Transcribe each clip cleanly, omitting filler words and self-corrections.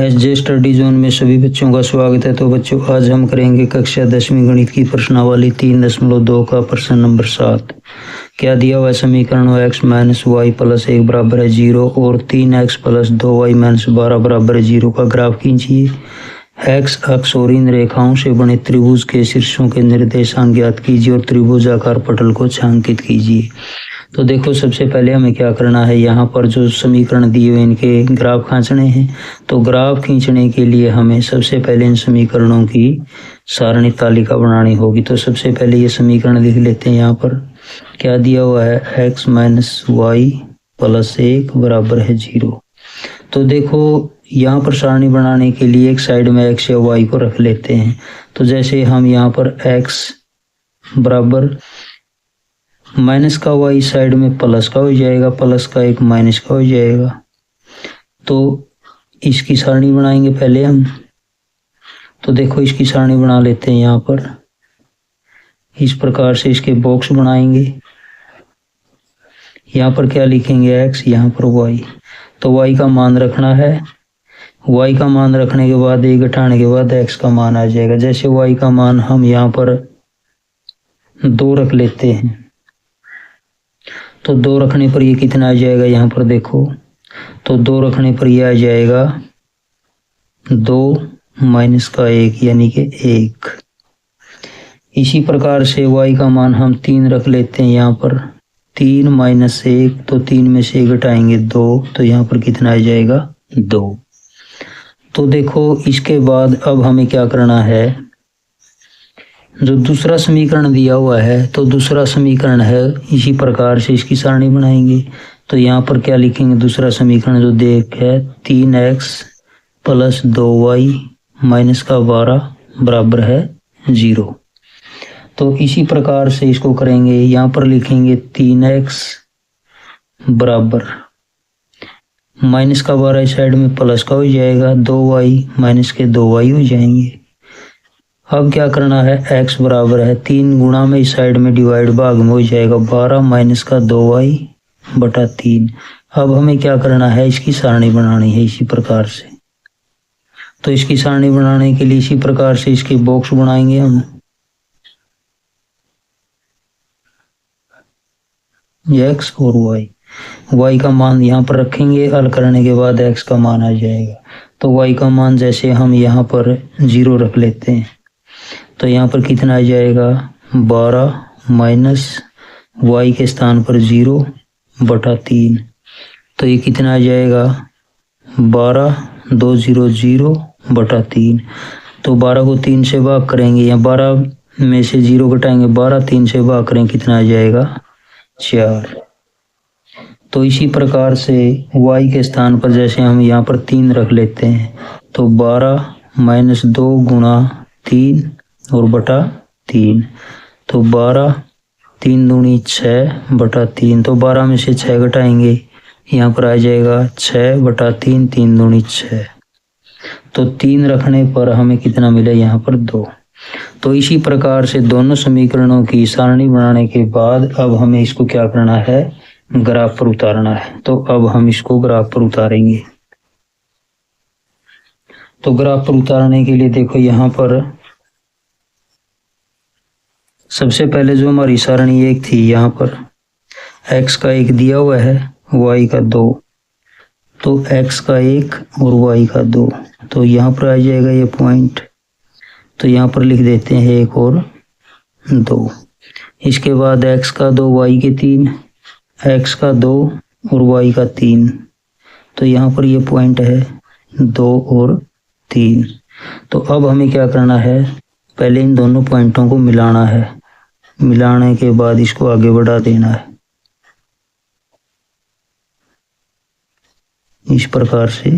SJ study zone में सभी बच्चों का स्वागत है। तो बच्चों, आज हम करेंगे कक्षा 10वीं गणित की प्रश्नावली 3.2 का प्रश्न नंबर 7। क्या दिया हुआ समीकरण x माइनस वाई प्लस 1 बराबर है 0 और 3x प्लस 2y माइनस 12 बराबर है 0 का ग्राफ खींचिए। x अक्ष और इन रेखाओं से बने त्रिभुज के शीर्षों के निर्देशांक ज्ञात कीजिए और त्रिभुजाकार पटल को छायांकित कीजिए। तो देखो, सबसे पहले हमें क्या करना है, यहाँ पर जो समीकरण दिए हुए इनके ग्राफ खींचने हैं। तो ग्राफ खींचने के लिए हमें सबसे पहले इन समीकरणों की सारणी तालिका बनानी होगी। तो सबसे पहले ये समीकरण लिख लेते हैं। यहाँ पर क्या दिया हुआ है, x माइनस वाई प्लस 1 बराबर है 0। तो देखो, यहाँ पर सारणी बनाने के लिए एक साइड में x या y को रख लेते हैं। तो जैसे हम यहाँ पर x बराबर माइनस का y साइड में प्लस का हो जाएगा, प्लस का एक माइनस का हो जाएगा। तो इसकी सारणी बनाएंगे पहले हम। तो देखो, इसकी सारणी बना लेते हैं। यहाँ पर इस प्रकार से इसके बॉक्स बनाएंगे। यहाँ पर क्या लिखेंगे, x, यहाँ पर y। तो y का मान रखना है। y का मान रखने के बाद एक घटाने के बाद x का मान आ जाएगा। जैसे y का मान हम यहाँ पर 2 रख लेते हैं। तो 2 रखने पर ये कितना आ जाएगा, यहाँ पर देखो। तो 2 रखने पर ये आ जाएगा 2 माइनस का 1 यानी कि 1। इसी प्रकार से y का मान हम 3 रख लेते हैं। यहाँ पर 3 माइनस 1, तो 3 में से 1 घटाएंगे 2, तो यहाँ पर कितना आ जाएगा 2। तो देखो, इसके बाद अब हमें क्या करना है, जो दूसरा समीकरण दिया हुआ है, तो दूसरा समीकरण है इसी प्रकार से इसकी सारणी बनाएंगे। तो यहाँ पर क्या लिखेंगे, दूसरा समीकरण जो देख है 3x प्लस 2y माइनस का 12 बराबर है 0। तो इसी प्रकार से इसको करेंगे। यहाँ पर लिखेंगे 3x बराबर माइनस का 12 इस साइड में प्लस का हो जाएगा, 2y माइनस के 2y हो जाएंगे। अब क्या करना है, x बराबर है 3 गुणा में इस साइड में डिवाइड भाग में हो जाएगा 12 माइनस का 2y बटा 3। अब हमें क्या करना है, इसकी सारणी बनानी है इसी प्रकार से। तो इसकी सारणी बनाने के लिए इसी प्रकार से इसके बॉक्स बनाएंगे हम। x और y का मान यहाँ पर रखेंगे। हल करने के बाद x का मान आ जाएगा। तो y का मान जैसे हम यहाँ पर 0 रख लेते हैं। तो यहाँ पर कितना आ जाएगा, 12 माइनस y के स्थान पर 0 बटा 3। तो ये कितना आ जाएगा, 12 2 0 0 बटा 3। तो 12 को 3 से भाग करेंगे, या 12 में से 0 घटाएंगे 12, 3 से भाग करेंगे, कितना आ जाएगा 4। तो इसी प्रकार से y के स्थान पर जैसे हम यहाँ पर 3 रख लेते हैं। तो 12 माइनस 2 गुणा 3 और बटा 3। तो 12 3 दूनी 6 बटा 3। तो 12 में से 6 घटाएंगे, यहाँ पर आ जाएगा 6 बटा 3, 3 दूनी 6। तो 3 रखने पर हमें कितना मिला, यहाँ पर 2। तो इसी प्रकार से दोनों समीकरणों की सारणी बनाने के बाद अब हमें इसको क्या करना है, ग्राफ पर उतारना है। तो अब हम इसको ग्राफ पर उतारेंगे। तो ग्राफ पर उतारने के लिए देखो, यहाँ पर सबसे पहले जो हमारी सारणी 1 थी, यहाँ पर x का 1 दिया हुआ है, y का 2। तो x का 1 और y का 2, तो यहाँ पर आ जाएगा ये पॉइंट। तो यहाँ पर लिख देते हैं 1 और 2। इसके बाद x का 2 y के 3, x का 2 और y का 3। तो यहाँ पर ये पॉइंट है 2 और 3। तो अब हमें क्या करना है, पहले इन दोनों पॉइंटों को मिलाना है। मिलाने के बाद इसको आगे बढ़ा देना है इस प्रकार से।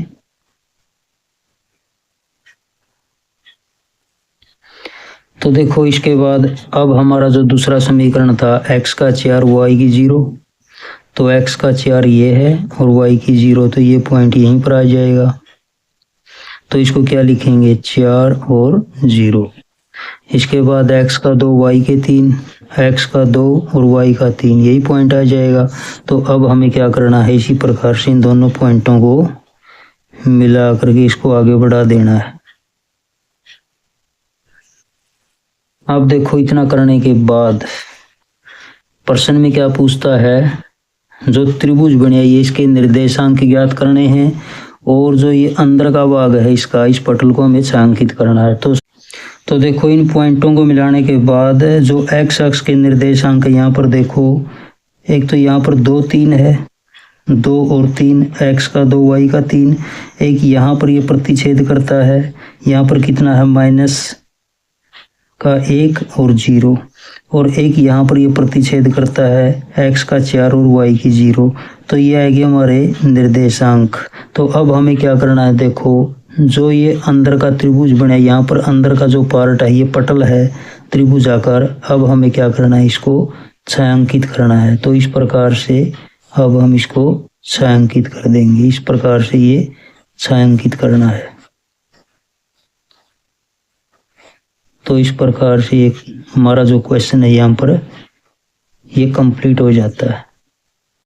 तो देखो, इसके बाद अब हमारा जो दूसरा समीकरण था, x का 4 y की 0। तो x का 4 ये है और y की 0, तो ये पॉइंट यहीं पर आ जाएगा। तो इसको क्या लिखेंगे, 4 और 0। इसके बाद x का 2 y के 3, x का 2 और y का 3, यही पॉइंट आ जाएगा। तो अब हमें क्या करना है, इसी प्रकार से इन दोनों पॉइंटों को मिला करके इसको आगे बढ़ा देना है। अब देखो इतना करने के बाद प्रश्न में क्या पूछता है, जो त्रिभुज बने ये इसके निर्देशांक ज्ञात करने हैं और जो ये अंदर का भाग है इसका, इस पटल को हमें छायांकित करना है। तो देखो इन पॉइंटों को मिलाने के बाद जो एक्स अक्ष के निर्देशांक यहाँ पर देखो, एक तो यहाँ पर 2 3 है, 2 और 3, एक्स का 2 वाई का 3। एक यहाँ पर ये प्रतिच्छेद करता है, यहाँ पर कितना है माइनस का 1 और 0, और एक यहाँ पर ये प्रतिच्छेद करता है एक्स का 4 और वाई की 0। तो ये आएगी हमारे निर्देशांक। तो अब हमें क्या करना है, देखो जो ये अंदर का त्रिभुज बने, यहाँ पर अंदर का जो पार्ट है ये पटल है त्रिभुजाकार, अब हमें क्या करना है, इसको छायांकित करना है। तो इस प्रकार से अब हम इसको छायांकित कर देंगे, इस प्रकार से ये छायांकित करना है। तो इस प्रकार से हमारा जो क्वेश्चन है यहाँ पर ये कंप्लीट हो जाता है।